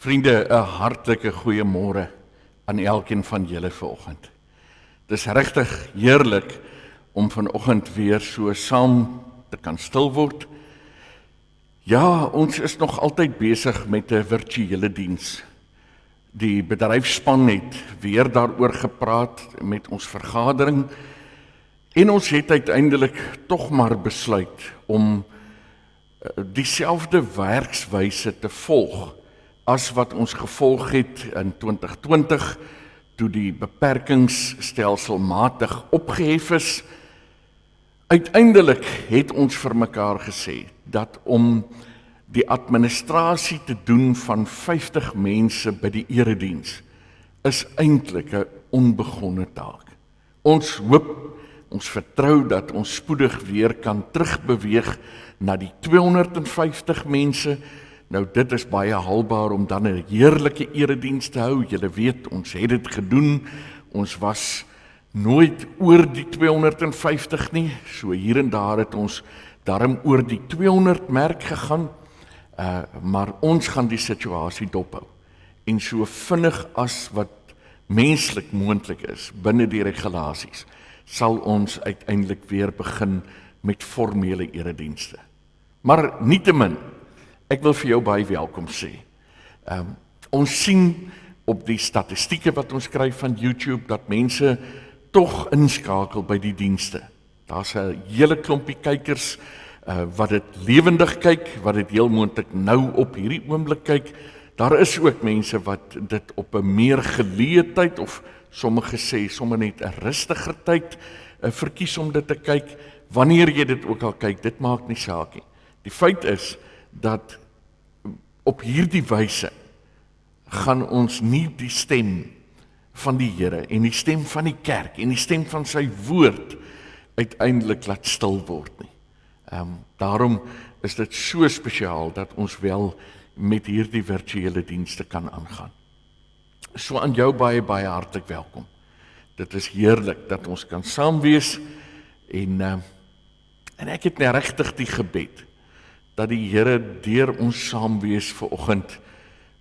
Vriende, 'n hartlike goeiemôre aan elkeen van julle vanoggend. Dis regtig heerlik om vanoggend weer so saam te kan stil word. Ja, ons is nog altyd besig met 'n virtuele diens. Die bedryfspan het weer daaroor gepraat met ons vergadering en ons het uiteindelik tog maar besluit om dieselfde werkswyse te volg as wat ons gevolg het in 2020 toe die beperkings stelselmatig opgehef is. Uiteindelik het ons vir mekaar gesê dat om die administrasie te doen van 50 mense by die erediens is eintlik 'n onbegonne taak. Ons hoop, ons vertrou dat ons spoedig weer kan terugbeweeg na die 250 mense. Nou dit is baie haalbaar om dan 'n heerlike erediens te hou. Julle weet, ons het dit gedoen. Ons was nooit oor die 250 nie. So hier en daar het ons daarom oor die 200 merk gegaan. Maar ons gaan die situasie dophou. En so vinnig as wat menslik moontlik is binne die regulasies, sal ons uiteindelik weer begin met formele eredienste. Maar nietemin, ek wil vir jou baie welkom sê. Ons sien op die statistieke wat ons kry van YouTube dat mense tog inskakel by die dienste. Daar's 'n hele klompie kykers wat dit lewendig kyk, wat dit heel moontlik nou op hierdie oomblik kyk. Daar is ook mense wat dit op 'n meer geleë tyd of sommige sê sommer net 'n rustiger tyd verkies om dit te kyk. Wanneer jy dit ook al kyk, dit maak nie saak nie. Die feit is dat op hierdie wyse gaan ons nie die stem van die Here en die stem van die kerk en die stem van sy woord uiteindelik laat stil word nie. Daarom is dit so spesiaal dat ons wel met hierdie virtuele dienste kan aangaan. So aan jou baie hartlik welkom. Dit is heerlik dat ons kan saam wees en ek het net regtig die gebed dat die Here deur ons saam wees vanoggend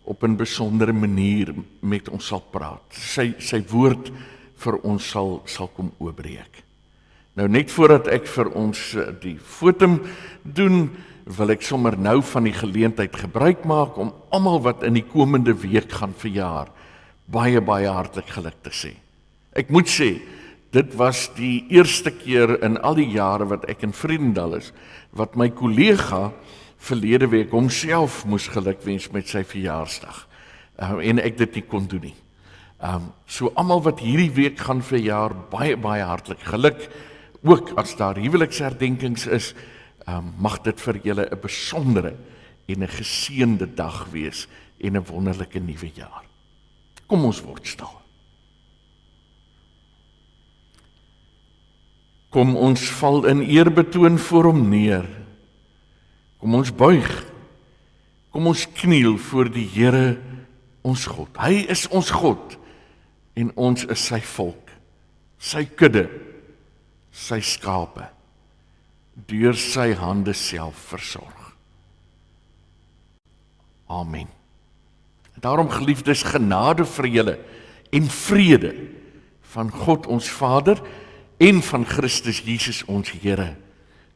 op 'n besondere manier met ons sal praat. Sy woord vir ons sal kom oopbreek. Nou net voordat ek vir ons die fotum doen, wil ek sommer nou van die geleentheid gebruik maak om almal wat in die komende week gaan verjaar, baie hartlik geluk te sê. Ek moet sê, dit was die eerste keer in al die jare wat ek in Vredendal is, wat my kollega verlede week homself moes gelukwens met sy verjaarsdag. En ek dit nie kon doen nie. So almal wat hierdie week gaan verjaar, baie hartlik geluk. Ook as daar huweliksherdenkings is, mag dit vir julle 'n besondere en 'n geseënde dag wees en 'n wonderlike nuwe jaar. Kom ons word stil. Kom ons val in eerbetoon voor hom neer. Kom ons buig. Kom ons kniel voor die Here ons God. Hy is ons God en ons is sy volk, sy kudde, sy skape, deur sy hande self versorg. Amen. Daarom geliefdes, genade vir julle en vrede van God ons Vader en van Christus Jesus ons Here,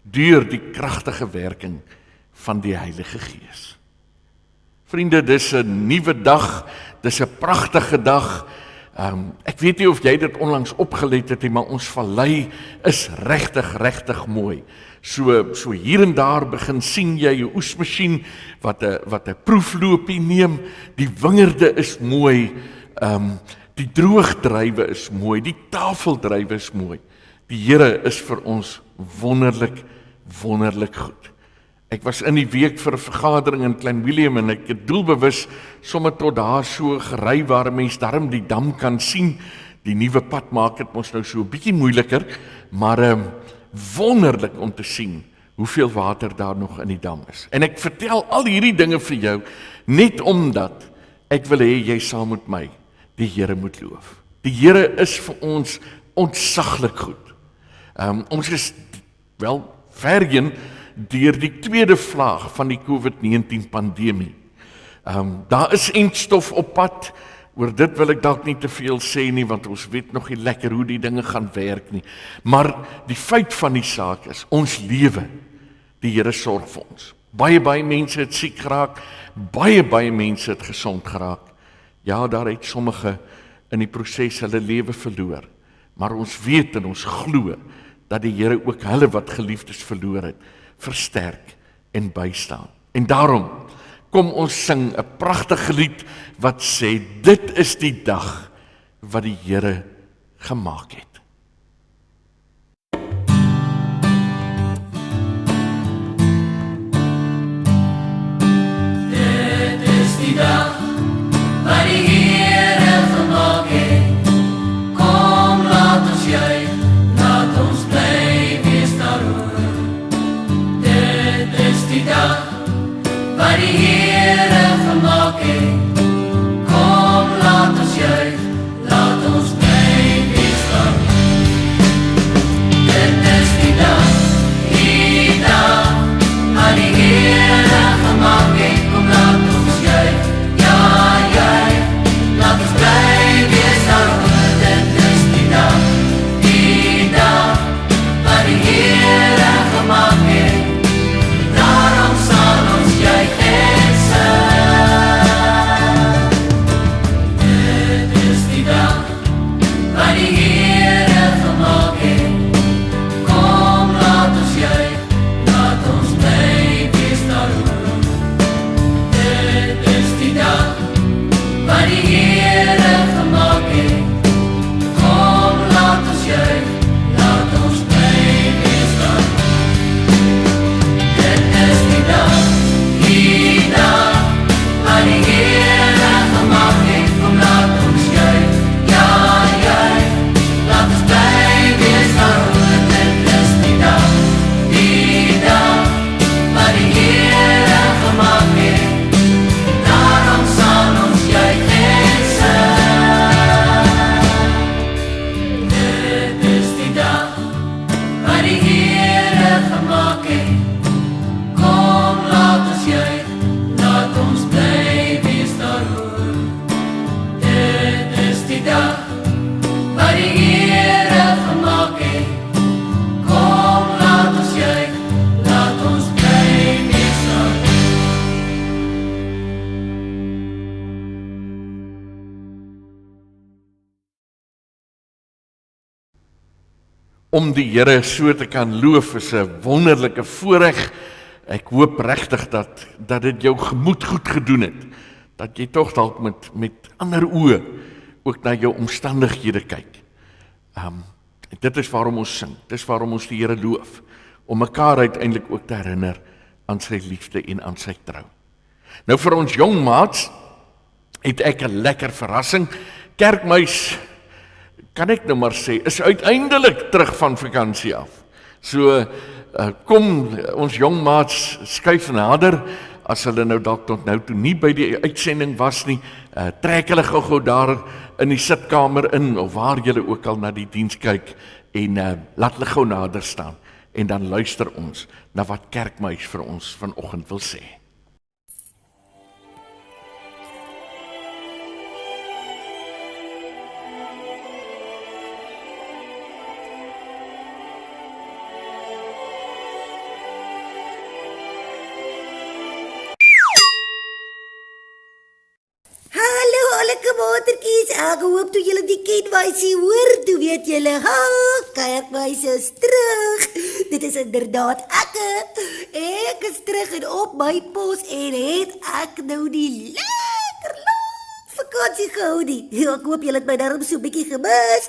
deur die kragtige werking van die Heilige Gees. Vriende, dis 'n nuwe dag, dis 'n pragtige dag. Ek weet nie of jy dit onlangs opgelet het nie, maar ons vallei is regtig mooi. So hier en daar begin sien jy 'n oesmasjien wat 'n proefloopie neem. Die wingerde is mooi, die droogdrywe is mooi, die tafeldrywe is mooi. Die Here is vir ons wonderlik goed. Ek was in die week vir 'n vergadering in Klein Willem en ek het doelbewus sommer tot daar so gery waar mens darm die dam kan sien. Die nuwe pad maak dit mos nou so 'n bietjie moeiliker, maar wonderlik om te sien hoeveel water daar nog in die dam is. En ek vertel al hierdie dinge vir jou net omdat ek wil hê jy saam met my die Here moet loof. Die Here is vir ons ontsaglik goed. Ons is wel verheen deur die tweede vlaag van die COVID-19 pandemie. Daar is eindstof op pad. Oor dit wil ek dalk nie te veel sê nie, want ons weet nog nie lekker hoe die dinge gaan werk nie. Maar die feit van die saak is, ons lewe, die Here sorg vir ons. Baie mense het siek geraak, baie mense het gesond geraak. Ja, daar het sommige in die proses hulle lewe verloor. Maar ons weet en ons glo, dat die Here ook hulle wat geliefdes verloor het, versterk en bystaan. En daarom, kom ons sing 'n pragtige lied wat sê, dit is die dag wat die Here gemaak het. Dit is die dag wat die Here gemaak het. Kom, laat ons juig, laat ons bly wees daaroor. Dit is die dag wat die Here gemaak het. Kom, laat ons juig, laat ons bly wees daaroor. Dit is die dag wat die Here gemaak het. Kom, laat ons juig, ja, juig, laat ons bly wees daaroor. Dit is die dag wat die Here gemaak het. Daarom sal ons juig en sing. Dit is die dag wat die Here gemaak het. Kom, laat ons juig, laat ons bly wees daaroor. Dit is die dag wat die Here gemaak het. Kom, laat ons juig, laat ons bly wees daaroor. Dit is die dag wat die Here gemaak het. Kom, laat ons juig, ja, juig, laat ons bly wees daaroor. Dit is die dag wat die Here gemaak het. Daarom sal ons juig en sing. Dit is die dag wat die Here gemaak het. Kom, laat ons juig, laat ons bly wees daaroor. Dit is die dag wat die Here gemaak het. Kom, laat ons juig, laat ons bly wees daaroor. Om die Here so te kan loof is 'n wonderlike voorreg. Ek hoop regtig dat dit jou gemoed goed gedoen het. Dat jy tog dalk met ander oë ook na jou omstandighede kyk. Dit is waarom ons sing. Dit is waarom ons die Here loof. Om mekaar uiteindelik ook te herinner aan sy liefde en aan sy trou. Nou vir ons jong maats het ek 'n lekker verrassing. Kerkmuis, kan ek nou maar sê, is uiteindelik terug van vakansie af. So, kom ons jong maats skuif nader, as hulle nou dalk tot nou toe nie by die uitsending was nie, trek hulle gou daar in die sitkamer in, of waar julle ook al na die diens kyk, en laat hulle gou nader staan, en dan luister ons na wat Kerkmuis vir ons vanoggend wil sê. Watertjies, ek hoop toe julle die kenwysie hoor, toe weet julle, Kerkwysie is terug. Dit is inderdaad ek is terug en op my pos en het ek nou die lekker lang vakansie gehou nie. Ek hoop julle het my daarom so 'n bietjie gemis,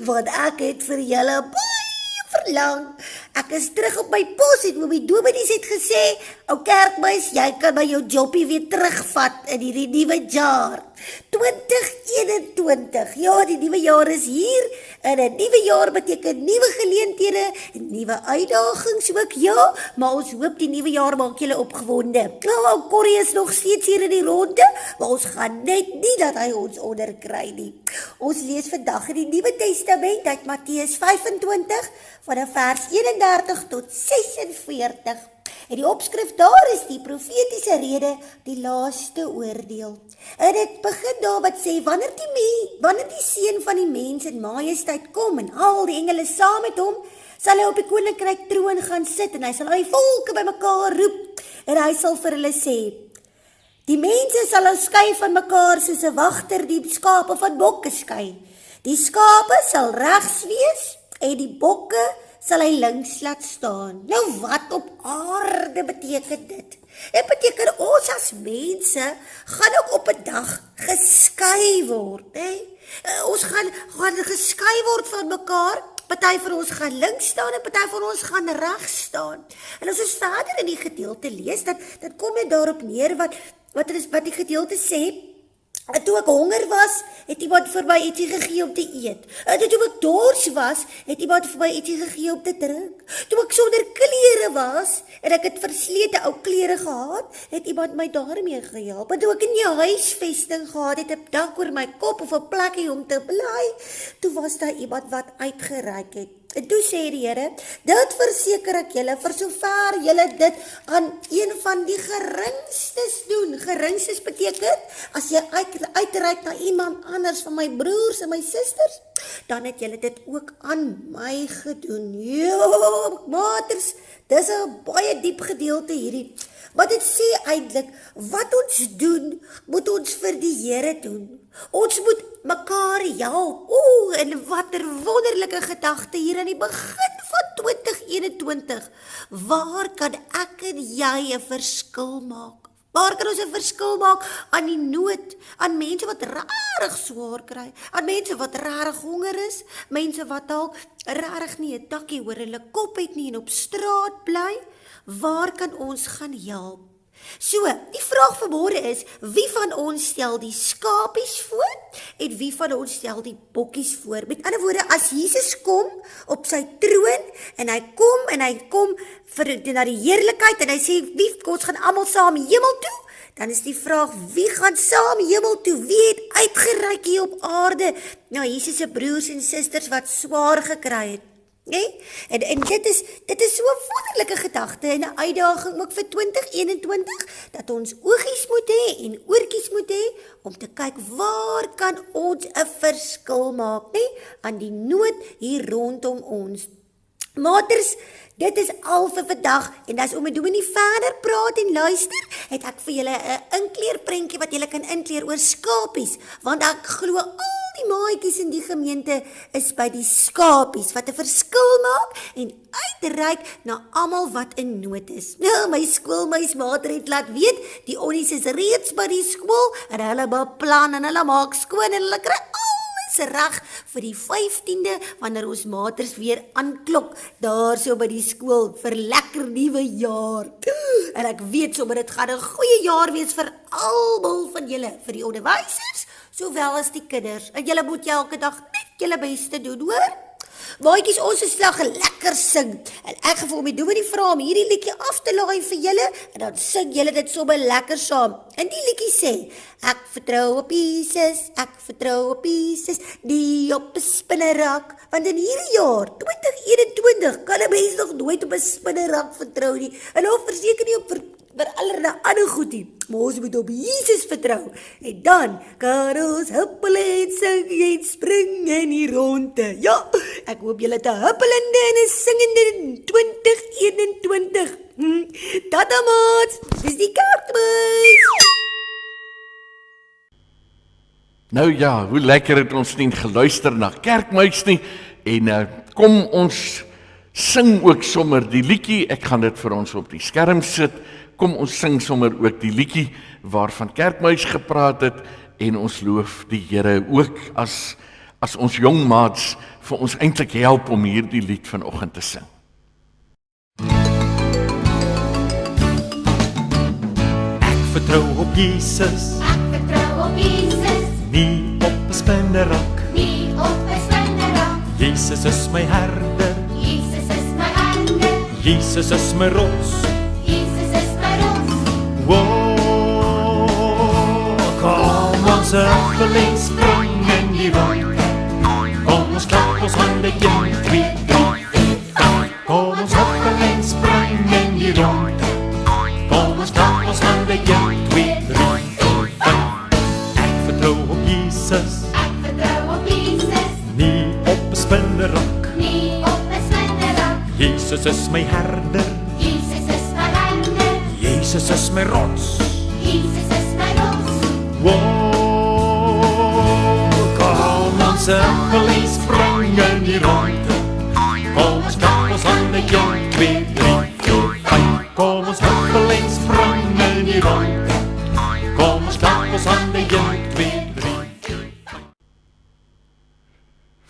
want ek het vir julle baie verlang. Ek is terug op my pos en Oomie Dominees het gesê, ou Kerkmuis, jy kan by jou jobbie weer terugvat in hierdie nuwe jaar. 2021, ja, die nuwe jaar is hier, en 'n nuwe jaar beteken nuwe geleenthede, nuwe uitdagings ook, ja, maar ons hoop die nuwe jaar maak julle opgewonde. Nou, Corrie is nog steeds hier in die ronde, maar ons gaan net nie dat hy ons onderkry nie. Ons lees vandag in die Nuwe Testament uit Matteus 25, vanaf vers 31 tot 46. En die opskrif daar is die profetiese rede, die laaste oordeel. En dit begin daar wat sê, wanneer die seun van die mens in majesteit kom en al die engele saam met hom, sal hy op die koninkryk troon gaan sit en hy sal al die volke bymekaar roep en hy sal vir hulle sê, die mense sal nou skei van mekaar soos 'n wagter die skape van bokke skei. Die skape sal regs wees en die bokke sal hy links laat staan. Nou wat op aarde beteken dit? Dit beteken ons as mense gaan ook op 'n dag geskei word, hè? Ons gaan geskei word van mekaar. Party van ons gaan links staan en party van ons gaan regs staan. En as ons verder in die gedeelte lees, dan kom dit daarop neer wat die gedeelte sê. Toe ek honger was, het iemand vir my ietsie gegee om te eet. Toe ek dors was, het iemand vir my ietsie gegee om te drink. Toe ek sonder klere was, en ek het verslete ou klere gehad, het iemand my daarmee gehelp. En toe ek nie huisvesting gehad het, 'n dak oor my kop of 'n plekkie om te bly, toe was daar iemand wat uitgereik het. En toe sê die Here, dit verseker ek julle, vir sover julle dit aan een van die geringstes doen. Geringstes beteken, as jy uitreik na iemand anders van my broers en my susters, dan het julle dit ook aan my gedoen. Jo, maters, dis 'n baie diep gedeelte hierdie. Maar dit sê eintlik, wat ons doen, moet ons vir die Here doen. Ons moet mekaar help. En watter wonderlike gedagte hier aan die begin van 2021. Waar kan ek en jy 'n verskil maak? Waar kan ons 'n verskil maak aan die nood, aan mense wat regtig swaar kry, aan mense wat regtig honger is, mense wat dalk regtig nie 'n takkie oor hulle kop het nie en op straat bly? Waar kan ons gaan help? So, die vraag vanmôre is, wie van ons stel die skapies voor en wie van ons stel die bokkies voor? Met ander woorde, as Jesus kom op sy troon en hy kom na die heerlikheid en hy sê, ons gaan almal saam hemel toe, dan is die vraag, wie gaan saam hemel toe? Wie het uitgereik hier op aarde? Nou, Jesus se broers en susters wat swaar gekry het. Nee? En dit is so 'n wonderlike gedagte en 'n uitdaging ook vir 2021, dat ons oogies moet hê en oortjies moet hê, om te kyk waar kan ons 'n verskil maak, nee, aan die nood hier rondom ons. Maters, dit is al vir vandag, en as oom en dominee verder praat en luister, het ek vir julle 'n inkleerprentjie wat julle kan inkleer oor skapies, want ek glo die maatjies in die gemeente is by die skapies wat 'n verskil maak en uitreik na almal wat in nood is. Nou, my skoolmeismater het laat weet, die onnies is reeds by die skool en hulle beplan en hulle maak skoon en hulle kry alles reg vir die 15de wanneer ons maters weer aanklok daar so by die skool vir lekker nuwe jaar. En ek weet sommer dit gaan 'n goeie jaar wees vir almal van julle, vir die onderwysers sowel as die kinders. En julle moet elke dag net julle beste doen, hoor? Maatjies, ons is slag lekker sing. En ek gaan vir hom die dominee vra om hierdie liedjie af te laai vir julle en dan sing julle dit sommer lekker saam. En die liedjie sê: ek vertrou op Jesus, die op 'n spinnerak. Want in hierdie jaar 2021 kan 'n mens nog nooit op 'n spinnerak vertrou nie. En nou verseker nie op vir allerlei ander goed nie. Maar ons moet op Jesus vertrou. En dan kan ons huppel en sing en spring in die ronde. Ja, ek hoop julle het 'n huppelende en 'n singende 2021. Tata maats, dis die Kerkmuis. Nou ja, hoe lekker het ons nie geluister na Kerkmuis nie. En kom ons sing ook sommer die liedjie. Ek gaan dit vir ons op die skerm sit. Kom ons sing sommer ook die liedjie waarvan Kerkmuis gepraat het en ons loof die Here ook as ons jong maats vir ons eintlik help om hierdie lied vanoggend te sing. Ek vertrou op Jesus, nie op 'n spinnerak. Jesus is my herder, Jesus is my rots. Kom ons huppel en spring in die ronde. Kom ons klap ons hande 1, 2, 3, 4, 5. Kom ons huppel en spring in die ronde. is my rots. Jesus is my rots. Wow, kom ons huppel en spring in die ronde. Kom ons klap ons hande, 1, 2, 3, 4, 5. Kom ons huppel en spring in die ronde. Kom ons klap ons hande, 1, 2, 3, 4, 5.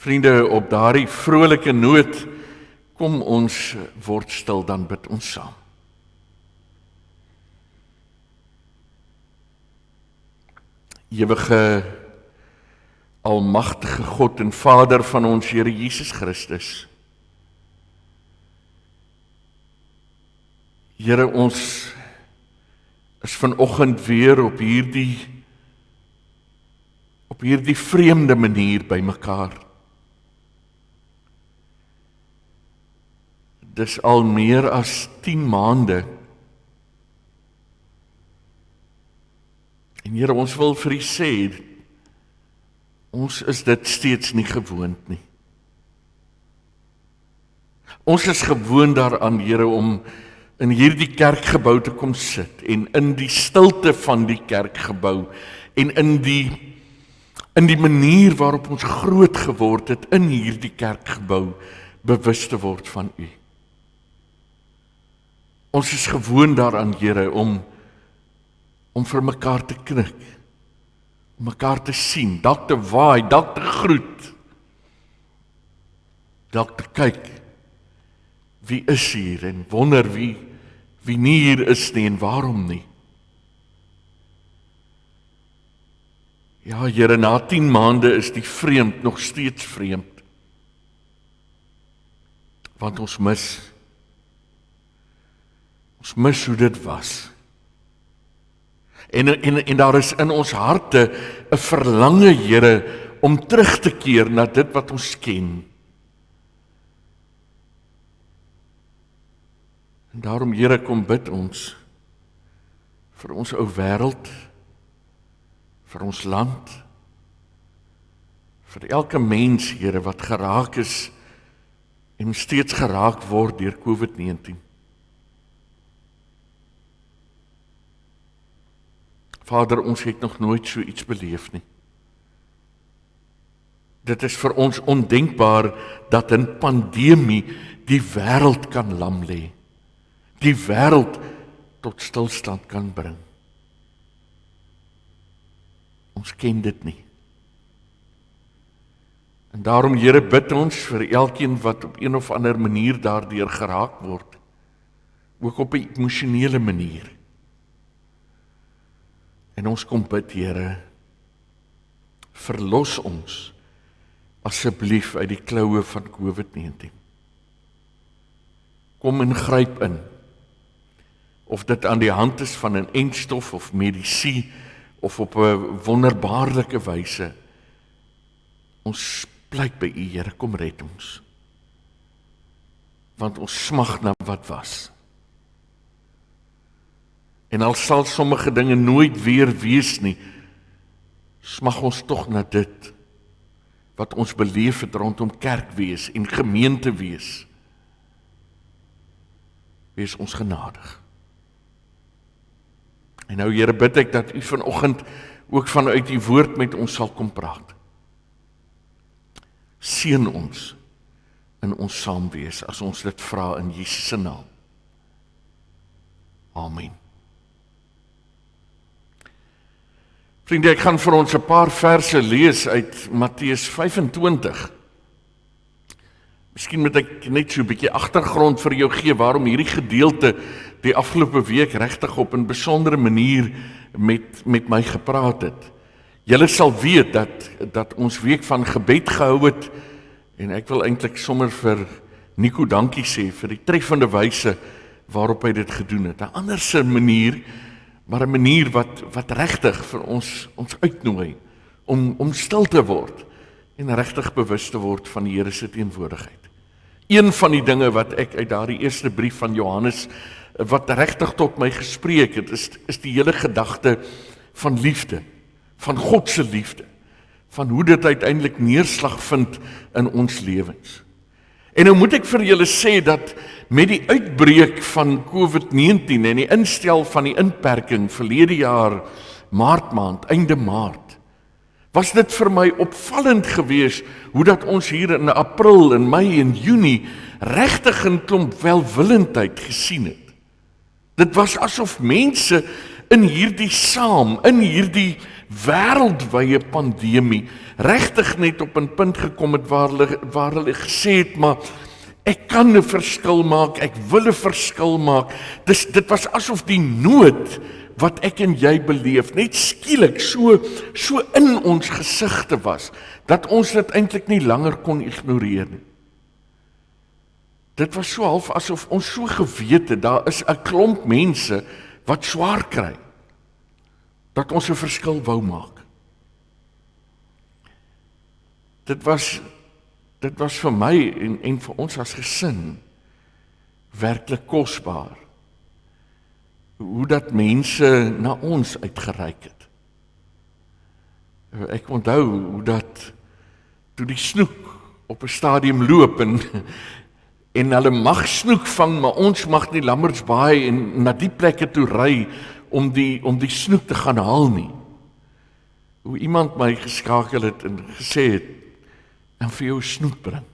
Vriende, op daardie vrolike noot, kom ons word stil, dan bid ons saam. Ewige, almagtige God en Vader van ons Here Jesus Christus. Here, ons is vanoggend weer op hierdie vreemde manier by mekaar. Dis al meer as 10 maande. En Here, ons wil vir U sê, ons is dit steeds nie gewoond nie. Ons is gewoond daaraan, Here, om in hierdie kerkgebou te kom sit en in die stilte van die kerkgebou en in die manier waarop ons groot geword het in hierdie kerkgebou bewus te word van U. Ons is gewoond daaraan, Here, om vir mekaar te knik, om mekaar te sien, dalk te waai, dalk te groet, dalk te kyk, wie is hier en wonder wie nie hier is nie en waarom nie. Ja, Here, na 10 maande is die vreemd nog steeds vreemd, want ons mis hoe dit was. En daar is in ons harte 'n verlange, Here, om terug te keer na dit wat ons ken. En daarom, Here, kom bid ons vir ons ou wêreld, vir ons land, vir elke mens, Here, wat geraak is en steeds geraak word deur COVID-19. Vader, ons het nog nooit so iets beleef nie. Dit is vir ons ondenkbaar dat 'n pandemie die wêreld kan lam lê, die wêreld tot stilstand kan bring. Ons ken dit nie. En daarom, Here, bid ons vir elkeen wat op een of ander manier daardeur geraak word, ook op 'n emosionele manier. En ons kom bid, Here, verlos ons asseblief uit die kloue van COVID-19. Kom en gryp in, of dit aan die hand is van 'n entstof of medisyne, of op 'n wonderbaarlike wyse. Ons pleit by U, Here, kom red ons. Want ons smag na wat was. En al sal sommige dinge nooit weer wees nie, smag ons tog na dit wat ons beleef het rondom kerk wees en gemeente wees. Wees ons genadig. En nou, Here, bid ek dat U vanoggend ook vanuit U woord met ons sal kom praat. Seën ons in ons saamwees as ons dit vra in Jesus se naam. Amen. Vriende, ek gaan vir ons 'n paar verse lees uit Matteus 25. Miskien moet ek net so 'n bietjie agtergrond vir jou gee waarom hierdie gedeelte die afgelope week regtig op 'n besondere manier met my gepraat het. Julle sal weet dat ons week van gebed gehou het, en ek wil eintlik sommer vir Nico dankie sê vir die treffende wyse waarop hy dit gedoen het. 'n Anderse manier, maar 'n manier wat regtig vir ons uitnooi om stil te word en regtig bewus te word van die Here se teenwoordigheid. Een van die dinge wat ek uit daardie eerste brief van Johannes wat regtig tot my gespreek het, is die hele gedagte van liefde, van God se liefde, van hoe dit uiteindelik neerslag vind in ons lewens. En nou moet ek vir julle sê dat met die uitbreek van COVID-19 en die instel van die inperking verlede jaar, maart maand, einde maart, was dit vir my opvallend geweest hoe dat ons hier in April, in Mei en Junie regtig 'n klomp welwillendheid gesien het. Dit was asof mense in hierdie wêreldwye pandemie regtig net op 'n punt gekom het waar hulle gesê het, maar ek kan 'n verskil maak, ek wil 'n verskil maak. Dit was asof die nood wat ek en jy beleef, net skielik so in ons gesigte was, dat ons dit eintlik nie langer kon ignoreer nie. Dit was so half asof ons so geweet het, daar is 'n klomp mense wat swaar kry, dat ons 'n verskil wou maak. Dit was vir my en vir ons as gesin werklik kosbaar, hoe dat mense na ons uitgereik het. Ek onthou hoe dat toe die snoek op 'n stadium loop en hulle mag snoek vang, maar ons mag nie Lammertsbaai en na die plekke toe ry om die snoek te gaan haal nie. Hoe iemand my geskakel het en gesê het, en vir jou snoek bring.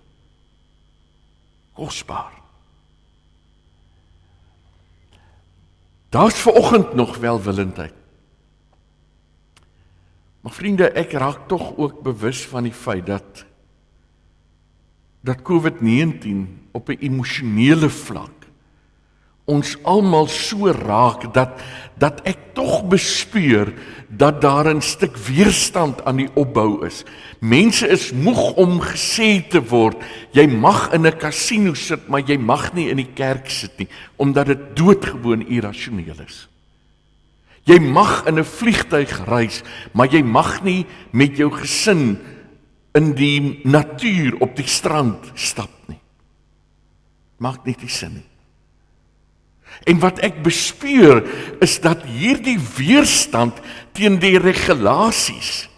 Kosbaar. Daar's vanoggend nog welwillendheid. Maar vriende, ek raak tog ook bewus van die feit dat COVID-19 op 'n emosionele vlak ons almal so raak dat ek tog bespeur dat daar 'n stuk weerstand aan die opbou is. Mense is moeg om gesê te word, jy mag in 'n kasino sit, maar jy mag nie in die kerk sit nie, omdat dit doodgewoon irrasioneel is. Jy mag in 'n vliegtuig reis, maar jy mag nie met jou gesin in die natuur op die strand stap nie. Maak nie die sin nie. En wat ek bespeur is dat hierdie weerstand teen die regulasies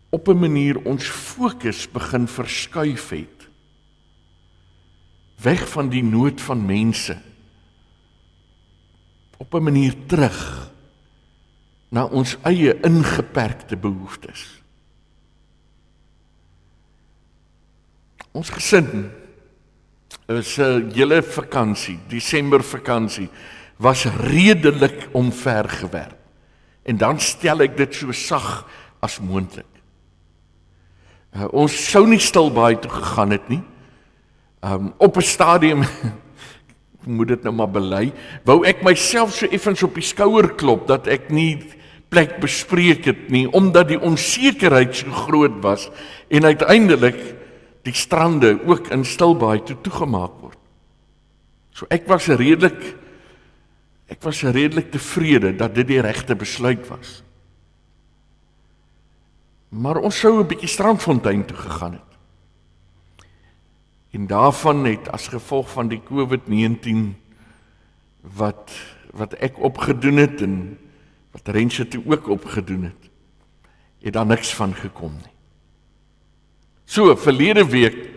op 'n manier ons fokus begin verskuif het. Weg van die nood van mense. Op 'n manier terug na ons eie ingeperkte behoeftes. Ons gesin is 'n hele vakansie, Desember vakansie, was redelik omvergewerp. En dan stel ek dit so sag as moontlik. Ons sou nie Stilbaai toe gegaan het nie. Op 'n stadium, ek moet dit nou maar bely, wou ek myself so effens op die skouer klop, dat ek nie plek bespreek het nie, omdat die onsekerheid so groot was, en uiteindelik die strande ook in Stilbaai toegemaak word. So ek was redelik tevrede dat dit die regte besluit was. Maar ons sou 'n bietjie Strandfontein toe gegaan het. En daarvan het as gevolg van die COVID-19 wat ek opgedoen het en wat Rensje toe ook opgedoen het daar niks van gekom nie. So, verlede week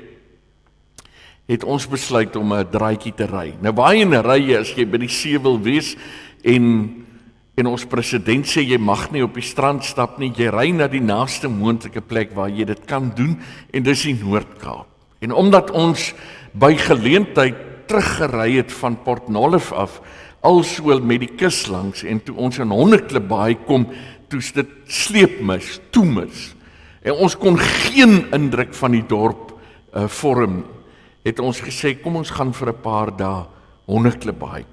het ons besluit om 'n draaitjie te ry. Nou waarheen ry jy as jy by die see wil wees en ons president sê jy mag nie op die strand stap nie, jy ry na die naaste moontlike plek waar jy dit kan doen, en dis die Noord-Kaap. En omdat ons by geleentheid teruggery het van Port Nolloth af, alsoos met die kus langs, en toe ons in Hondeklipbaai kom, toe's dit sleepmis, toemis, en ons kon geen indruk van die dorp vorm, het ons gesê, kom ons gaan vir 'n paar dae Hondeklipbaai.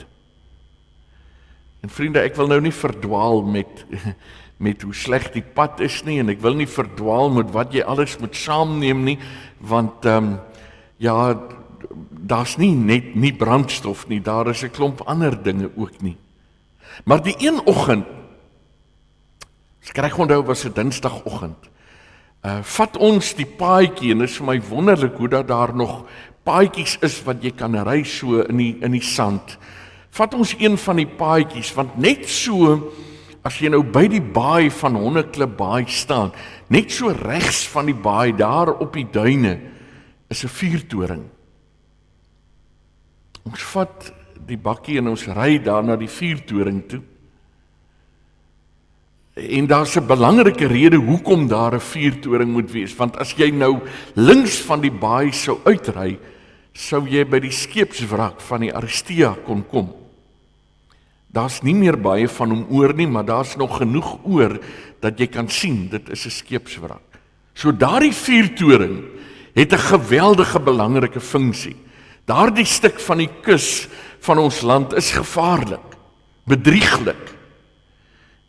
En vriende, ek wil nou nie verdwaal met hoe sleg die pad is nie, en ek wil nie verdwaal met wat jy alles moet saamneem nie, want daar's nie net nie brandstof nie, daar is 'n klomp ander dinge ook nie. Maar die een oggend, ek reg onthou was 'n Dinsdagoggend, vat ons die paadjie, en dit is vir my wonderlik hoe dat daar nog paadjies is wat jy kan ry so in die sand. Vat ons een van die paadjies, want net so, as jy nou by die baai van Hondeklipbaai staan, net so regs van die baai, daar op die duine, is 'n vuurtoring. Ons vat die bakkie en ons ry daar na die vuurtoring toe. En daar's 'n belangrike rede hoekom daar 'n vuurtoring moet wees, want as jy nou links van die baai sou uitry, sou jy by die skeepswrak van die Aristea kon kom. Daar's nie meer baie van hom oor nie, maar daar's nog genoeg oor dat jy kan sien, dit is 'n skeepswrak. So daardie vuurtoring het 'n geweldige belangrike funksie. Daardie stuk van die kus van ons land is gevaarlik, bedrieglik.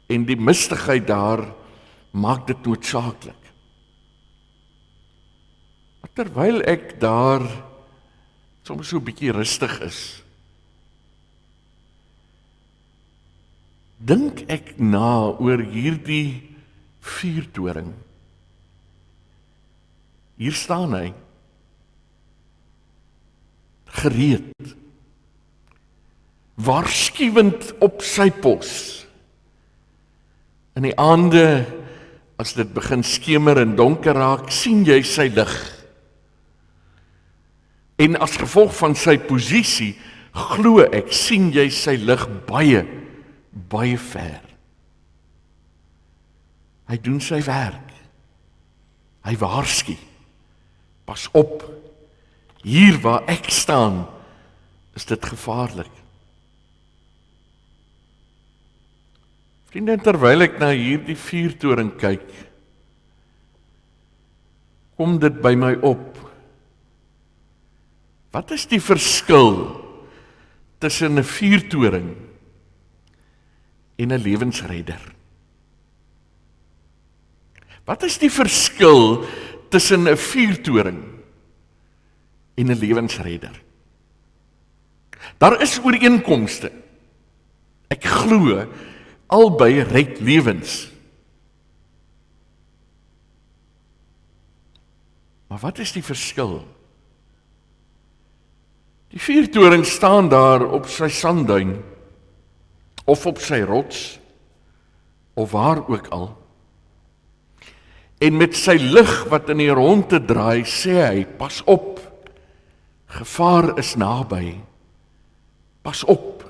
En die mistigheid daar maak dit noodsaaklik. Maar terwyl ek daar soms so 'n bietjie rustig is, dink ek na oor hierdie vuurtoring. Hier staan hy, gereed, waarskuwend op sy pos. In die aande, as dit begin skemer en donker raak, sien jy sy lig. En as gevolg van sy posisie, glo ek, sien jy sy lig baie, baie ver. Hy doen sy werk. Hy waarsku. Pas op, hier waar ek staan, is dit gevaarlik. Vriende, terwyl ek na hierdie vuurtoring kyk, kom dit by my op. Wat is die verskil tussen 'n vuurtoring en 'n lewensredder? Wat is die verskil tussen 'n vuurtoring en 'n lewensredder? Daar is ooreenkomste. Ek glo albei red lewens. Maar wat is die verskil? Die vuurtoring staan daar op sy sandduin, of op sy rots, of waar ook al. En met sy lig wat in die rondte draai, sê hy, pas op, gevaar is naby. Pas op,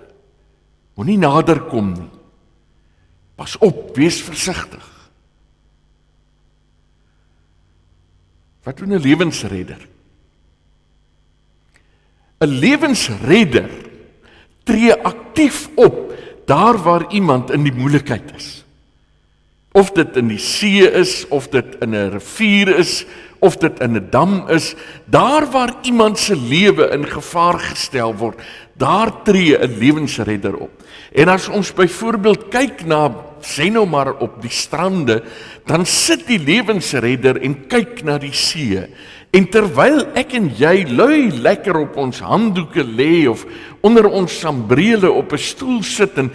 moenie nader kom nie. Pas op, wees versigtig. Wat doen 'n lewensredder? 'n Lewensredder tree aktief op daar waar iemand in die moeilikheid is. Of dit in die see is, of dit in 'n rivier is, of dit in 'n dam is, daar waar iemand se lewe in gevaar gestel word, daar tree 'n lewensredder op. En as ons byvoorbeeld kyk na, sê nou maar op die strande, dan sit die lewensredder en kyk na die see. En terwyl ek en jy lui lekker op ons handdoeke lê of onder ons sambrele op 'n stoel sit en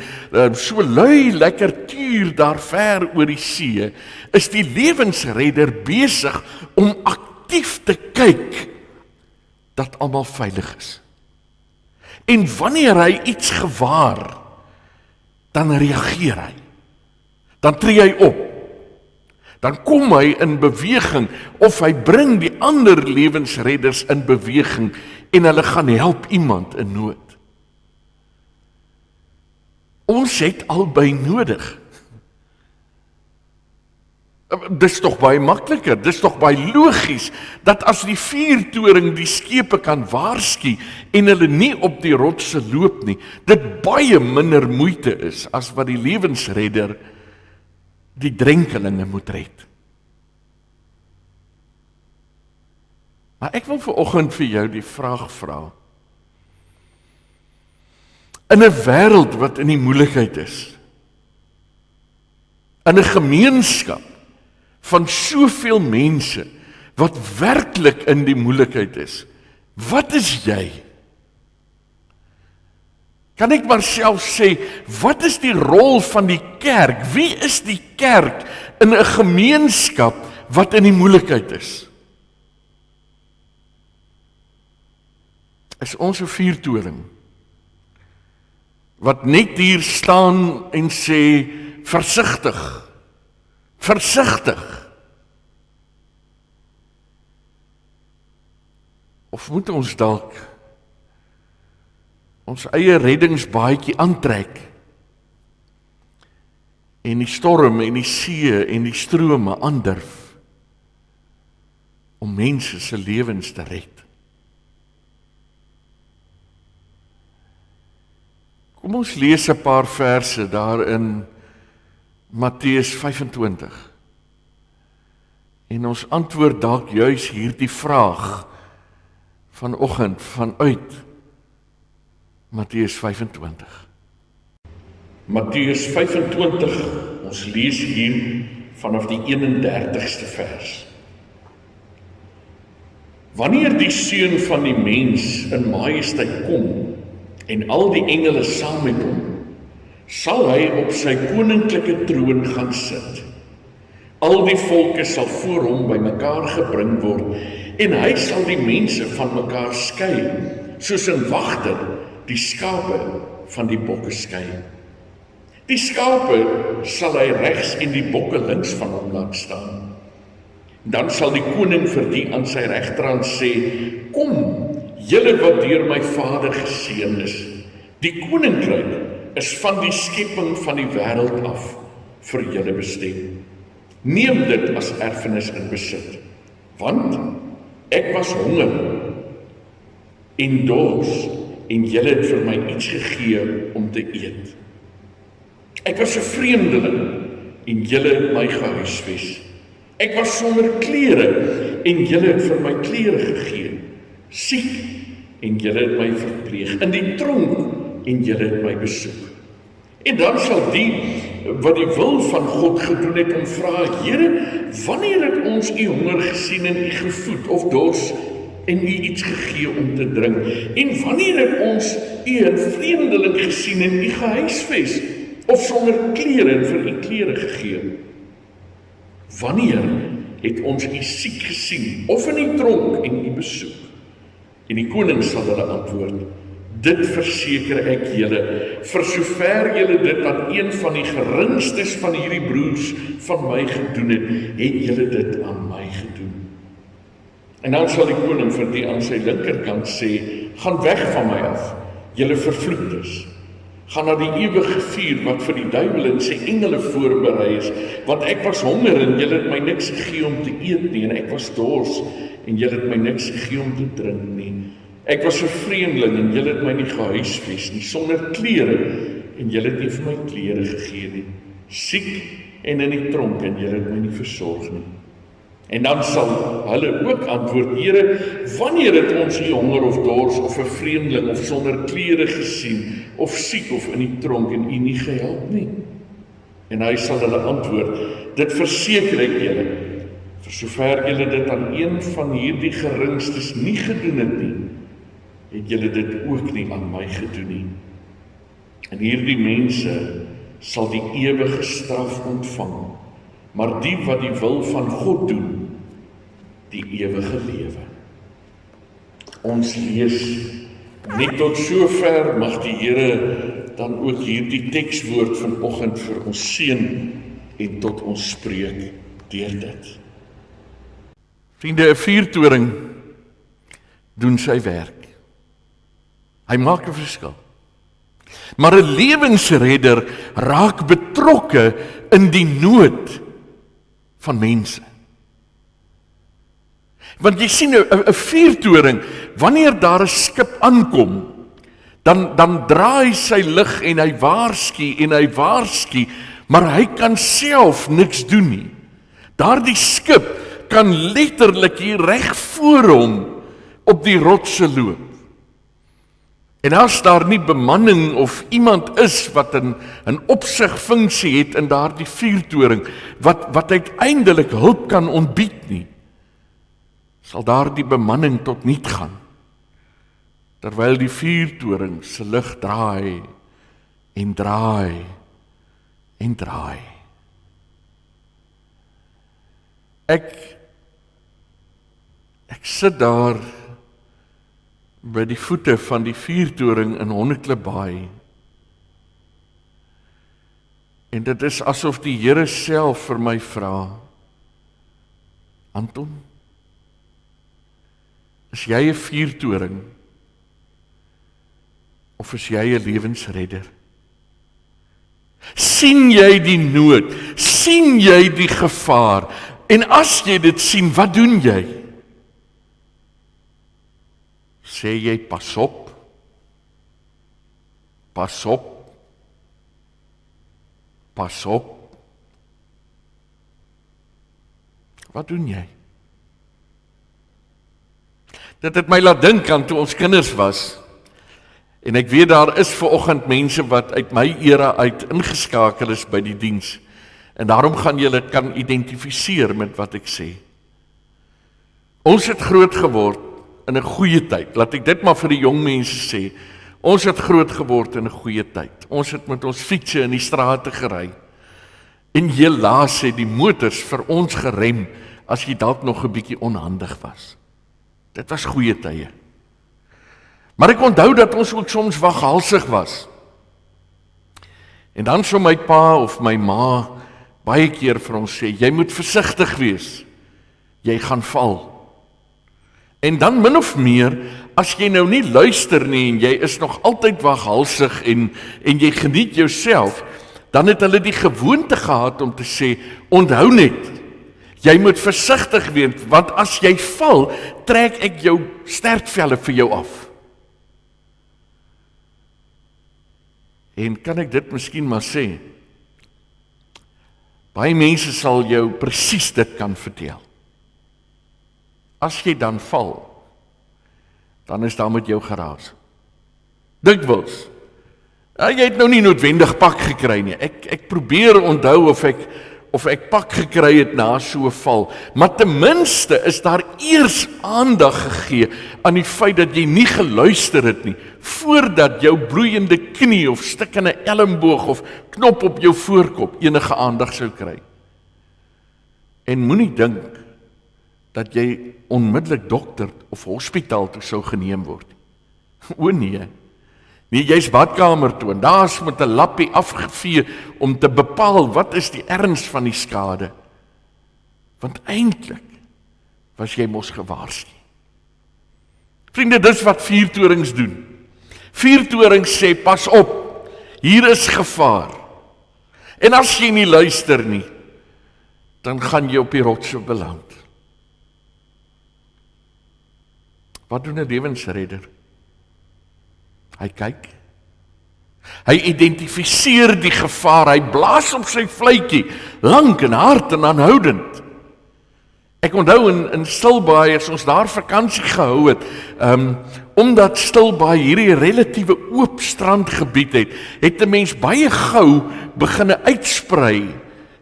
so lui lekker tuur daar ver oor die see, is die lewensredder besig om aktief te kyk dat almal veilig is. En wanneer hy iets gewaar, dan reageer hy. Dan tree hy op. Dan kom hy in beweging, of hy bring die ander lewensredders in beweging, en hulle gaan help iemand in nood. Ons het albei nodig. Dis tog baie makliker, dis tog baie logies, dat as die vuurtoring die skepe kan waarsku, en hulle nie op die rotse loop nie, dit baie minder moeite is, as wat die lewensredder die drenkelinge moet red. Maar ek wil vanoggend vir jou die vraag vra. In 'n wêreld wat in die moeilikheid is, in 'n gemeenskap van soveel mense wat werklik in die moeilikheid is, wat is jy? Kan ek maar self sê, wat is die rol van die kerk? Wie is die kerk in 'n gemeenskap wat in die moeilikheid is? Is ons 'n vuurtoring wat net hier staan en sê, versigtig, versigtig. Of moet ons dalk ons eie reddingsbaadjie aantrek en die storm en die see en die strome aandurf om mense se lewens te red? Kom ons lees 'n paar verse daar in Matteus 25. En ons antwoord dalk juis hierdie vraag vanoggend vanuit Matteus 25. Matteus 25, ons lees hier vanaf die 31ste vers. Wanneer die Seun van die mens in majesteit kom en al die engele saam met hom, sal hy op sy koninklike troon gaan sit. Al die volke sal voor hom bymekaar gebring word en hy sal die mense van mekaar skei, soos 'n wagter die skape van die bokke skei. Die skape sal hy regs en die bokke links van hom laat staan. Dan sal die koning vir die aan sy regterhand sê, kom, julle wat deur my Vader geseën is. Die koninkryk is van die skepping van die wêreld af vir julle bestem. Neem dit as erfenis in besit, want ek was honger en dors en julle het vir my iets gegee om te eet. Ek was 'n vreemdeling en julle het my gehuisves. Ek was sonder klere en julle het vir my klere gegee. Siek en julle het my verpleeg. In die tronk en julle het my besoek. En dan sal die wat die wil van God gedoen het om vra, Here, wanneer het ons u honger gesien en u gevoed of dors en u iets gegee om te drink? En wanneer het ons u 'n vreemdeling gesien en u gehuisves of sonder klere en vir u klere gegee? Wanneer het ons u siek gesien of in die tronk en u besoek? En die koning sal hulle antwoord, dit verseker ek julle, vir sover julle dit aan een van die geringstes van hierdie broers van my gedoen het julle dit aan my gedoen. En dan sal die koning vir die aan sy linkerkant sê, gaan weg van my af, julle vervloektes. Gaan na die ewige vuur wat vir die duiwel en sy engele voorberei is, want ek was honger en julle het my niks gegee om te eet nie, en ek was dors en julle het my niks gegee om te drink nie. Ek was 'n vreemdeling en julle het my nie gehuisves nie, sonder klere en julle het nie vir my klere gegee nie. Siek en in die tronk en julle het my nie versorg nie. En dan sal hulle ook antwoord, Here, wanneer het ons u honger of dors of 'n vreemdeling of sonder klere gesien of siek of in die tronk en u nie gehelp nie? En hy sal hulle antwoord, dit verseker ek julle, vir sover julle dit aan een van hierdie geringstes nie gedoen het nie, het julle dit ook nie aan my gedoen nie. En hierdie mense sal die ewige straf ontvang, maar die wat die wil van God doen, die ewige lewe. Ons lees net tot sover, mag die Here dan ook hierdie tekswoord vanoggend vir ons seën en tot ons spreek deur dit. Vriende, 'n vuurtoring doen sy werk. Hy maak 'n verskil. Maar 'n lewensredder raak betrokke in die nood van mense. Want jy sien, 'n vuurtoring, wanneer daar 'n skip aankom, dan draai sy lig en hy waarsku, maar hy kan self niks doen nie. Daardie skip kan letterlik hier reg voor hom op die rotse loop. En as daar nie bemanning of iemand is wat 'n opsigfunksie het in daardie vuurtoring, wat uiteindelik hulp kan ontbied nie, sal daardie bemanning tot niet gaan, terwyl die vuurtoring se lig draai en draai en draai. Ek sit daar by die voete van die vuurtoring in Honneklipbaai. En dit is asof die Here self vir my vra, Anton, Is jy 'n vuurtoring? Of is jy 'n lewensredder? Sien jy die nood? Sien jy die gevaar? En as jy dit sien, wat doen jy? Sê jy pas op? Pas op? Pas op? Wat doen jy? Dit het my laat dink aan toe ons kinders was. En ek weet daar is vanoggend mense wat uit my era uit ingeskakel is by die diens. En daarom gaan julle kan identifiseer met wat ek sê. Ons het groot geword in 'n goeie tyd. Laat ek dit maar vir die jong mense sê. Ons het groot geword in 'n goeie tyd. Ons het met ons fietsse in die strate gery. En helaas het die motors vir ons gerem as jy dalk nog 'n bietjie onhandig was. Dit was goeie tye. Maar ek onthou dat ons ook soms waghalsig was. En dan sou my pa of my ma baie keer vir ons sê, jy moet versigtig wees. Jy gaan val. En dan min of meer, as jy nou nie luister nie en jy is nog altyd waghalsig en jy geniet jouself, dan het hulle die gewoonte gehad om te sê, onthou net, jy moet versigtig wees, want as jy val, trek ek jou stertvelle vir jou af. En kan ek dit miskien maar sê, baie mense sal jou presies dit kan vertel. As jy dan val, dan is daar met jou geraas. Dikwels. Jy het nou nie noodwendig pak gekry nie. Ek probeer onthou of ek pak gekry het na so 'n val, maar ten minste is daar eers aandag gegee aan die feit dat jy nie geluister het nie, voordat jou bloeiende knie of stikkende elmboog of knop op jou voorkop enige aandag sou kry. En moenie dink dat jy onmiddellik dokter of hospitaal toe sou geneem word. O nee. Nee, jy's badkamer toe en daar's met 'n lappie afgevee om te bepaal wat is die erns van die skade. Want eintlik was jy mos gewaarsku. Vriende, dis wat vuurtorings doen. Vuurtorings sê, pas op, hier is gevaar. En as jy nie luister nie, dan gaan jy op die rotse beland. Wat doen 'n lewensredder? Hy kyk. Hy identifiseer die gevaar, hy blaas op sy fluitjie, lank en hard en aanhoudend. Ek onthou in Stilbaai, as ons daar vakansie gehou het, omdat Stilbaai hierdie relatiewe oop strandgebied het 'n mens baie gou beginne uitsprei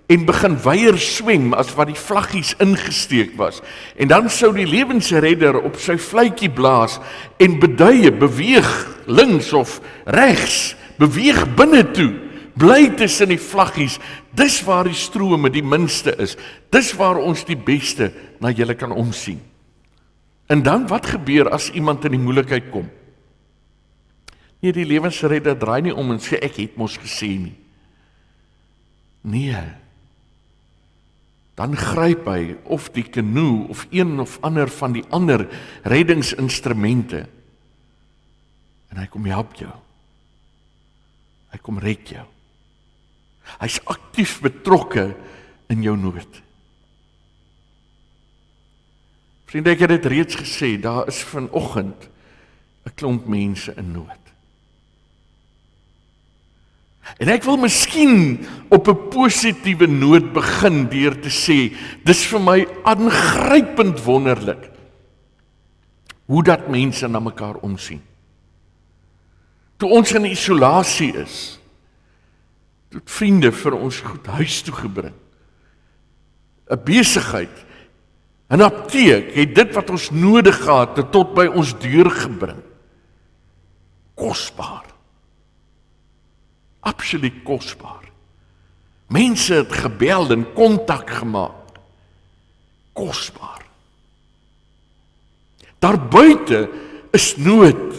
en begin weier swem as wat die vlaggies ingesteek was. En dan sou die lewensredder op sy fluitjie blaas en beduie, beweeg links of regs, beweeg binne toe, bly tussen die vlaggies, dis waar die strome die minste is, dis waar ons die beste na julle kan omsien. En dan, wat gebeur as iemand in die moeilikheid kom? Nee, die lewensredder draai nie om en sê, ek het mos gesê nie. Nee, dan gryp hy of die kanoe of een of ander van die ander reddingsinstrumente en hy kom help jou. Hy kom red jou. Hy's aktief betrokke in jou nood. Vriende, ek het dit reeds gesê, daar is vanoggend 'n klomp mense in nood. En ek wil miskien op 'n positiewe noot begin deur te sê, dis vir my aangrypend wonderlik hoe dat mense na mekaar omsien. Toe ons in isolasie is, toe het vriende vir ons goed huis toe gebring. 'n Besigheid, 'n apteek het dit wat ons nodig gehad tot by ons deur gebring. Kosbaar. Absoluut kosbaar. Mense het gebel en kontak gemaak. Kosbaar. Daar buite is nood.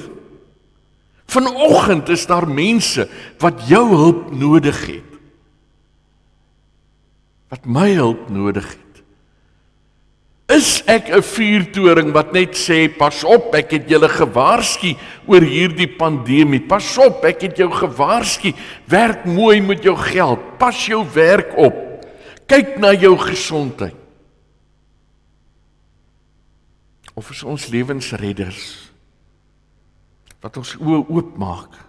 Vanoggend is daar mense wat jou hulp nodig het. Wat my hulp nodig het. is ek 'n vuurtoring wat net sê, pas op, ek het julle gewaarsku oor hierdie pandemie, pas op, ek het jou gewaarsku, werk mooi met jou geld, pas jou werk op, kyk na jou gesondheid. Of is ons lewensredders, wat ons oë oopmaak?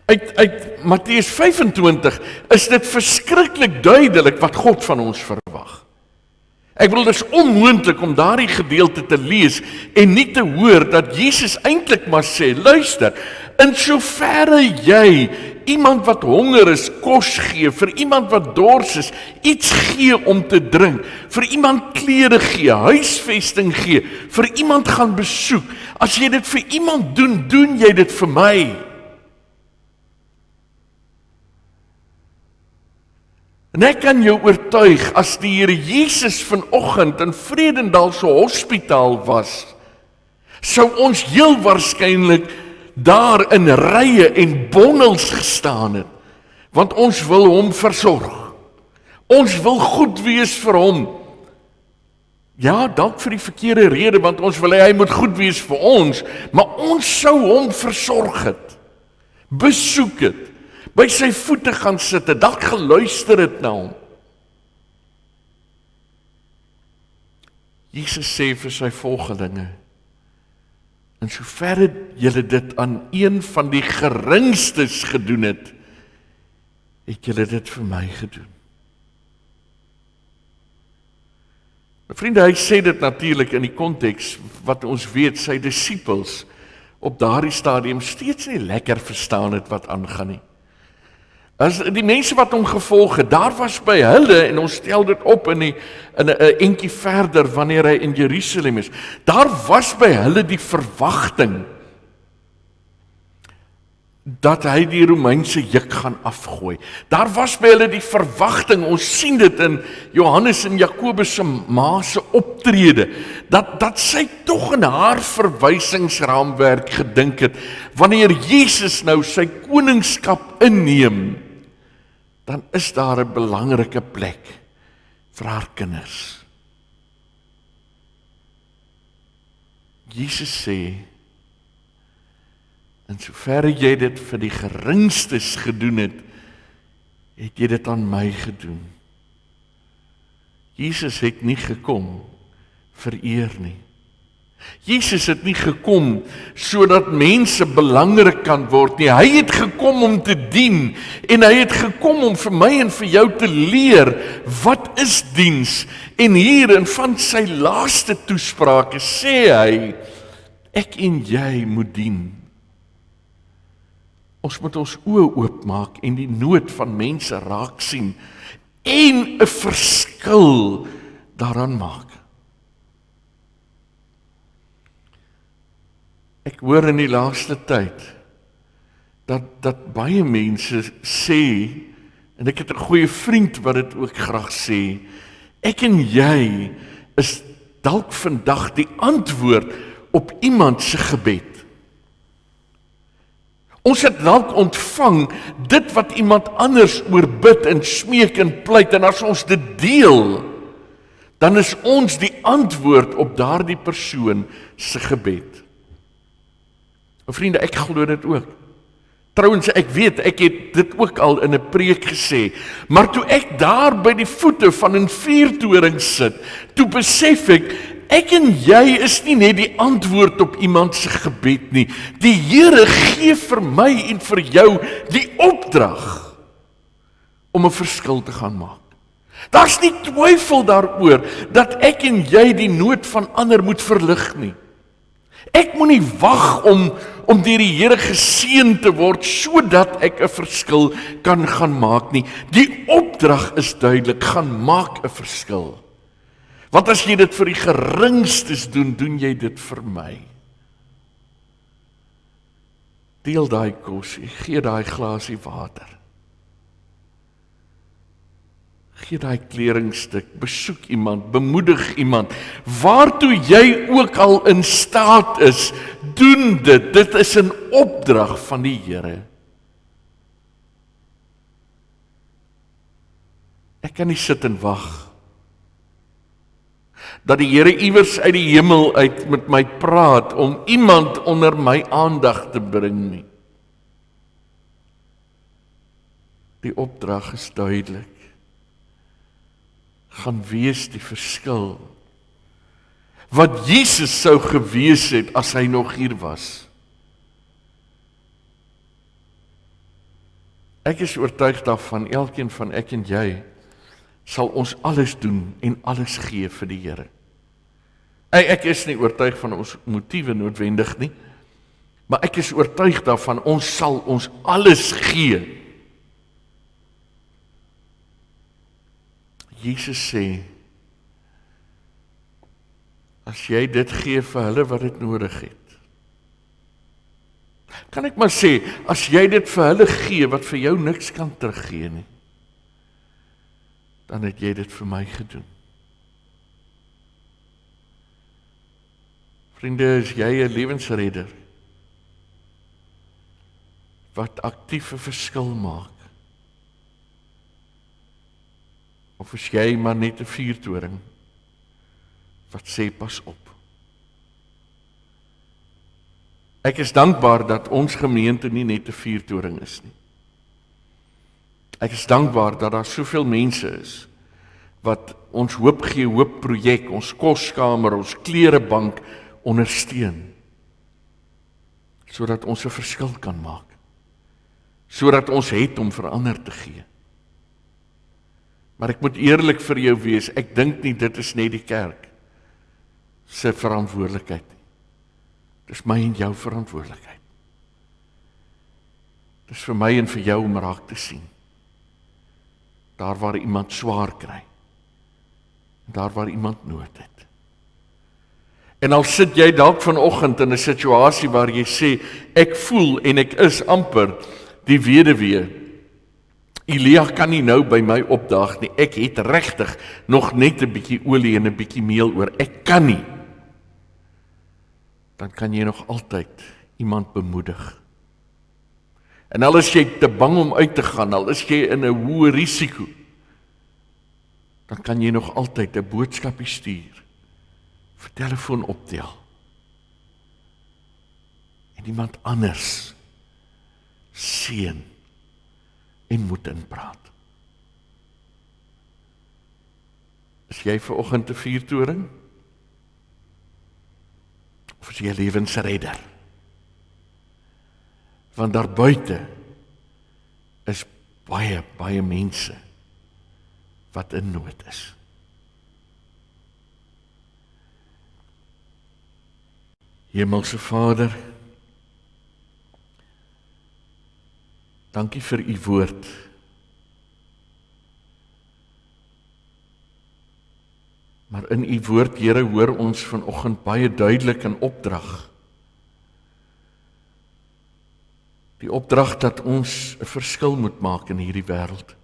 Uit Matteus 25 is dit verskriklik duidelik wat God van ons verwag. Ek bedoel, dit is onmoontlik om daardie gedeelte te lees en nie te hoor dat Jesus eintlik maar sê, luister, in soverre jy iemand wat honger is, kos gee, vir iemand wat dors is, iets gee om te drink, vir iemand klere gee, huisvesting gee, vir iemand gaan besoek, as jy dit vir iemand doen, doen jy dit vir my. En ek kan jou oortuig, as die Here Jesus vanoggend in Vredendal se hospitaal was, sou ons heel waarskynlik daar in rye en bondels gestaan het, want ons wil hom versorg. Ons wil goed wees vir hom. Ja, dalk vir die verkeerde rede, want ons wil hy moet goed wees vir ons, maar ons sou hom versorg het, besoek het, by sy voete gaan sit, dalk geluister het na hom. Jesus sê vir sy volgelinge, en soverre julle dit aan een van die geringstes gedoen het, het julle dit vir my gedoen. Vriende, hy sê dit natuurlik in die konteks wat ons weet, sy disippels op daardie stadium steeds nie lekker verstaan het wat aangaan nie. As die mense wat hom gevolg het, daar was by hulle, en ons stel dit op in 'n entjie verder wanneer hy in Jerusalem is, daar was by hulle die verwagting dat hy die Romeinse juk gaan afgooi. Daar was by hulle die verwagting, ons sien dit in Johannes en Jakobus se ma se optrede, dat sy tog in haar verwysingsraamwerk gedink het, wanneer Jesus nou sy koningskap inneem, dan is daar 'n belangrike plek vir haar kinders. Jesus sê, en soverre jy dit vir die geringstes gedoen het, het jy dit aan my gedoen. Jesus het nie gekom vir eer nie. Jesus het nie gekom sodat mense belangrik kan word nie. Hy het gekom om te dien, en hy het gekom om vir my en vir jou te leer, wat is diens? En hier in van sy laaste toesprake sê hy, ek en jy moet dien. Ons moet ons oë oopmaak en die nood van mense raak sien en 'n verskil daaraan maak. Ek hoor in die laaste tyd dat baie mense sê, en ek het 'n goeie vriend wat dit ook graag sê, ek en jy is dalk vandag die antwoord op iemand se gebed. Ons het dalk ontvang dit wat iemand anders oor bid en smeek en pleit, en as ons dit deel, dan is ons die antwoord op daardie persoon se gebed. Vriende, ek glo dit ook. Trouwens, ek weet, ek het dit ook al in 'n preek gesê, maar toe ek daar by die voete van 'n vuurtoring sit, toe besef ek en jy is nie net die antwoord op iemand se gebed nie. Die Here gee vir my en vir jou die opdrag om 'n verskil te gaan maak. Daar's nie twyfel daaroor dat ek en jy die nood van ander moet verlig nie. Ek moet nie wag om deur die Here geseën te word sodat ek 'n verskil kan gaan maak nie. Die opdrag is duidelik, gaan maak 'n verskil. Want as jy dit vir die geringstes doen, doen jy dit vir my. Deel daai kos, gee daai glasie water. Gee daai kleringstuk, besoek iemand, bemoedig iemand. Waartoe jy ook al in staat is, doen dit. Dit is 'n opdrag van die Here. Ek kan nie sit en wag dat die Here iewers uit die hemel uit met my praat om iemand onder my aandag te bring nie. Die opdrag is duidelik. Gaan wees die verskil wat Jesus sou gewees het as hy nog hier was. Ek is oortuig daarvan, elkeen van ek en jy sal ons alles doen en alles gee vir die Here. Ek is nie oortuig van ons motiewe noodwendig nie, maar ek is oortuig daarvan, ons sal ons alles gee. Jesus sê, as jy dit gee vir hulle wat dit nodig het, kan ek maar sê, as jy dit vir hulle gee wat vir jou niks kan teruggee nie, dan het jy dit vir my gedoen. Vriende, is jy 'n lewensredder wat aktief 'n verskil maak? Of is jy maar net 'n vuurtoring wat sê pas op? Ek is dankbaar dat ons gemeente nie net 'n vuurtoring is nie. Ek is dankbaar dat daar soveel mense is wat ons Hoop Gee Hoop projek, ons koskamer, ons klerebank ondersteun, sodat ons 'n verskil kan maak, sodat ons het om vir ander te gee. Maar ek moet eerlik vir jou wees, ek dink nie dit is net die kerk se verantwoordelikheid nie. Dis my en jou verantwoordelikheid. Dis vir my en vir jou om raak te sien. Daar waar iemand swaar kry, daar waar iemand nood het. En al sit jy dalk vanoggend in 'n situasie waar jy sê, ek voel en ek is amper die weduwee. Elia kan nie nou by my opdaag nie, ek het regtig nog net 'n bietjie olie en 'n bietjie meel oor, ek kan nie. Dan kan jy nog altyd iemand bemoedig. En al is jy te bang om uit te gaan, al is jy in 'n hoë risiko, dan kan jy nog altyd 'n boodskapie stuur, vir telefoon optel, en iemand anders seën en moet inpraat. Is jy vanoggend 'n vuurtoring? Of is jy 'n lewensredder? Want daar buite is baie mense wat in nood is. Hemelse Vader, dankie vir u woord. Maar in u woord, Here, hoor ons vanoggend baie duidelik 'n opdrag. Die opdrag dat ons 'n verskil moet maak in hierdie wêreld.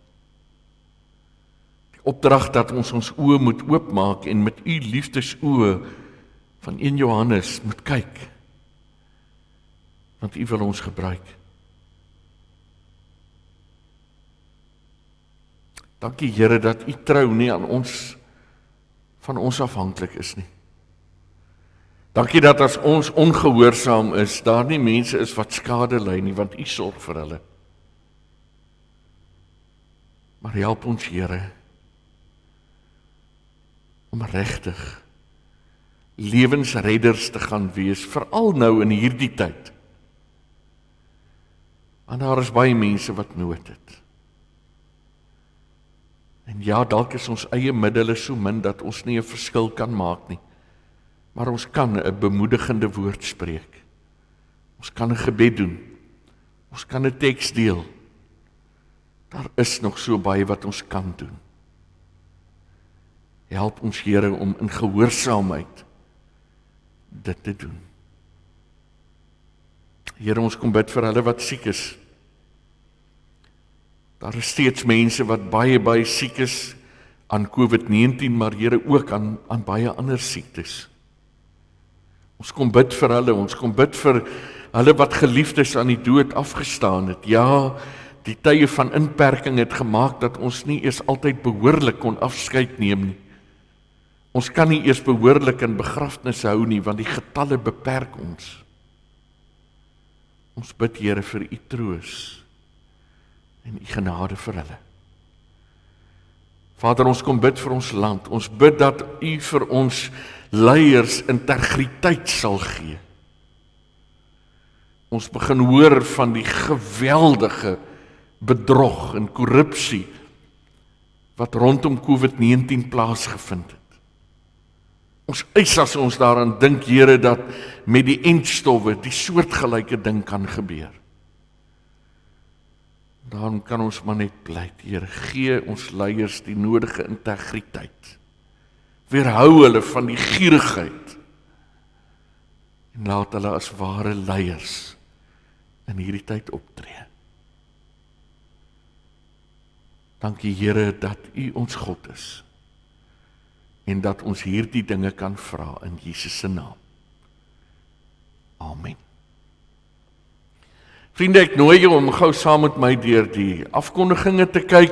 Die opdrag dat ons oë moet oopmaak en met u liefdesoë van 1 Johannes moet kyk. Want u wil ons gebruik. Dankie Here dat u trou nie aan ons van ons afhanklik is nie. Dankie dat as ons ongehoorsaam is, daar nie mense is wat skade ly nie, want u sorg vir hulle. Maar help ons Here om regtig lewensredders te gaan wees, veral nou in hierdie tyd. Want daar is baie mense wat nood het. En ja, dalk is ons eie middele so min dat ons nie 'n verskil kan maak nie. Maar ons kan 'n bemoedigende woord spreek. Ons kan 'n gebed doen. Ons kan 'n teks deel. Daar is nog so baie wat ons kan doen. Help ons Here om in gehoorsaamheid dit te doen. Here, ons kom bid vir hulle wat siek is. Daar is steeds mense wat baie siek is aan COVID-19, maar Here ook aan baie ander siektes. Ons kom bid vir hulle, ons kom bid vir hulle wat geliefdes aan die dood afgestaan het. Ja, die tye van inperking het gemaak dat ons nie eers altyd behoorlik kon afskeid neem nie. Ons kan nie eers behoorlik in begrafnisse hou nie, want die getalle beperk ons. Ons bid, Here, vir u troos en u genade vir hulle. Vader, ons kom bid vir ons land. Ons bid dat u vir ons leiers integriteit sal gee. Ons begin hoor van die geweldige bedrog en korrupsie wat rondom COVID-19 plaasgevind het. Ons eis as ons daaraan dink, Here, dat met die entstowwe die soortgelyke ding kan gebeur. Daarom kan ons maar net pleit, Here, gee ons leiers die nodige integriteit. Weerhou hulle van die gierigheid en laat hulle as ware leiers in hierdie tyd optree. Dankie, Here, dat u ons God is en dat ons hierdie dinge kan vra in Jesus se naam. Amen. Vriende, ek nooi jou om gou saam met my deur die afkondiginge te kyk.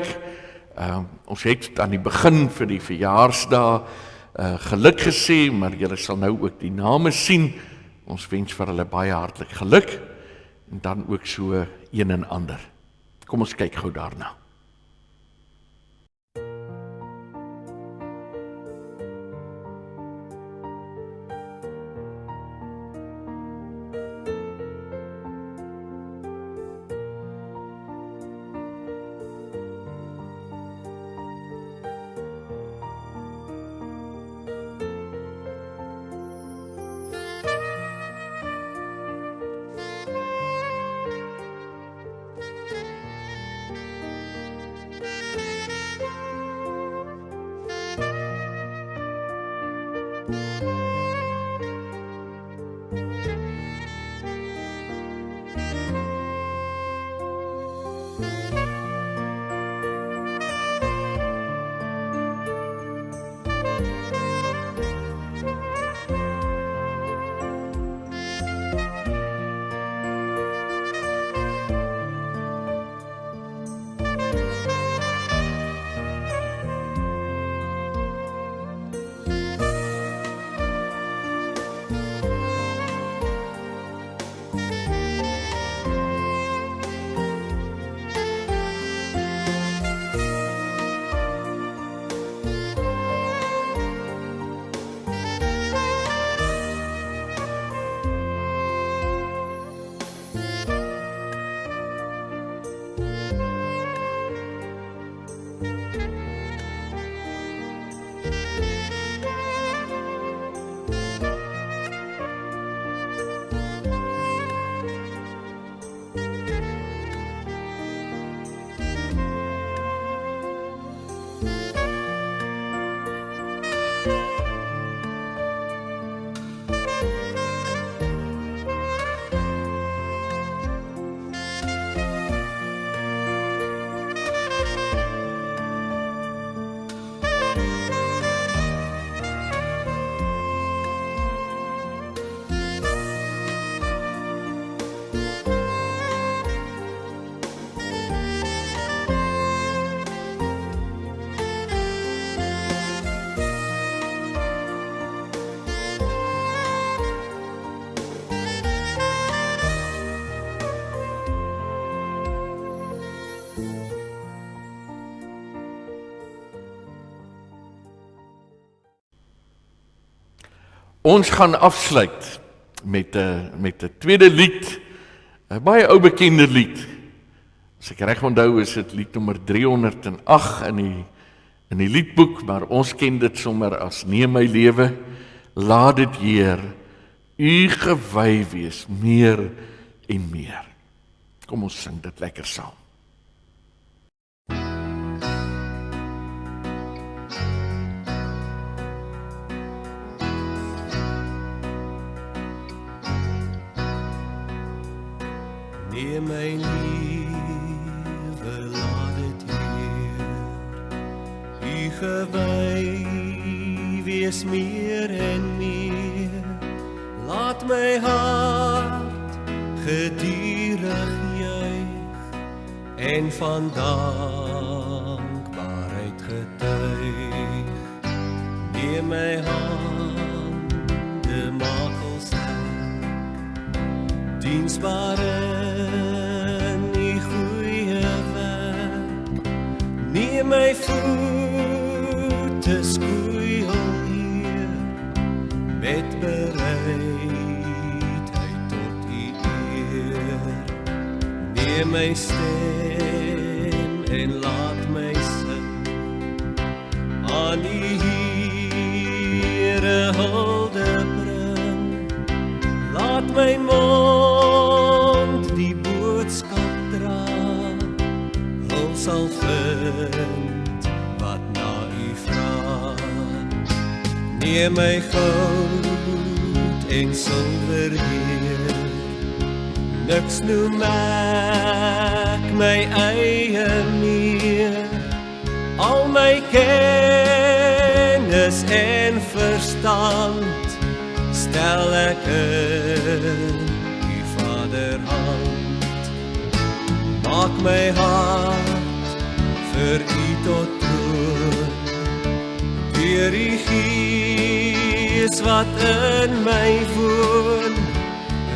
Ons het aan die begin vir die verjaarsdae geluk gesê, maar julle sal nou ook die name sien. Ons wens vir hulle baie hartlik geluk en dan ook so een en ander. Kom ons kyk gou daarna. Ons gaan afsluit met 'n tweede lied, 'n baie ou bekende lied. As ek reg onthou is dit lied nommer 308 in die liedboek, maar ons ken dit sommer as Neem my lewe, laat dit Heer u gewy wees meer en meer. Kom ons sing dit lekker saam. Neem my lewe, laat dit Heer u gewy wees meer en meer. Laat my hart gedurig juig en van dankbaarheid getuig. Neem neem my hande, maak ons sterk, diensbaar in die goeie werk. Neem my voete, skoei al hier, met bereidheid tot die eer. Neem my stem en laat my sing, aan die Here hulde bring. Laat my mond die boodskap dra, hul sal vind wat na u vra. Neem my goud en silwer Heer, niks noem ek my eie meer. Al my kennis en verstand stel ek in u Vaderhand. Maak my hart vir u tot troon, deur die Gees wat in my woon.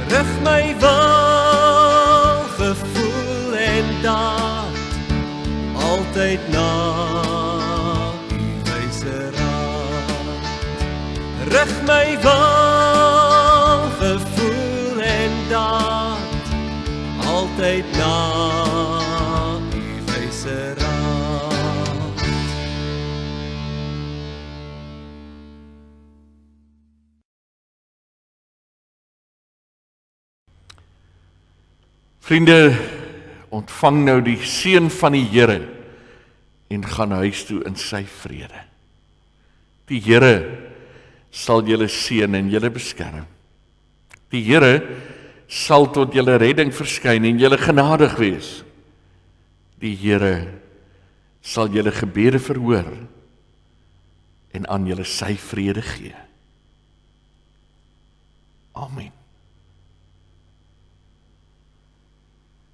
Rig my wil, gevoel en daad, altyd na u wyse raad. Rig my wil, gevoel en daad, altyd na u wyse raad. Vriende, ontvang nou die seën van die Here en gaan huis toe in sy vrede. Die Here sal julle seën en julle beskerm. Die Here sal tot julle redding verskyn en julle genadig wees. Die Here sal julle gebede verhoor en aan julle sy vrede gee. Amen.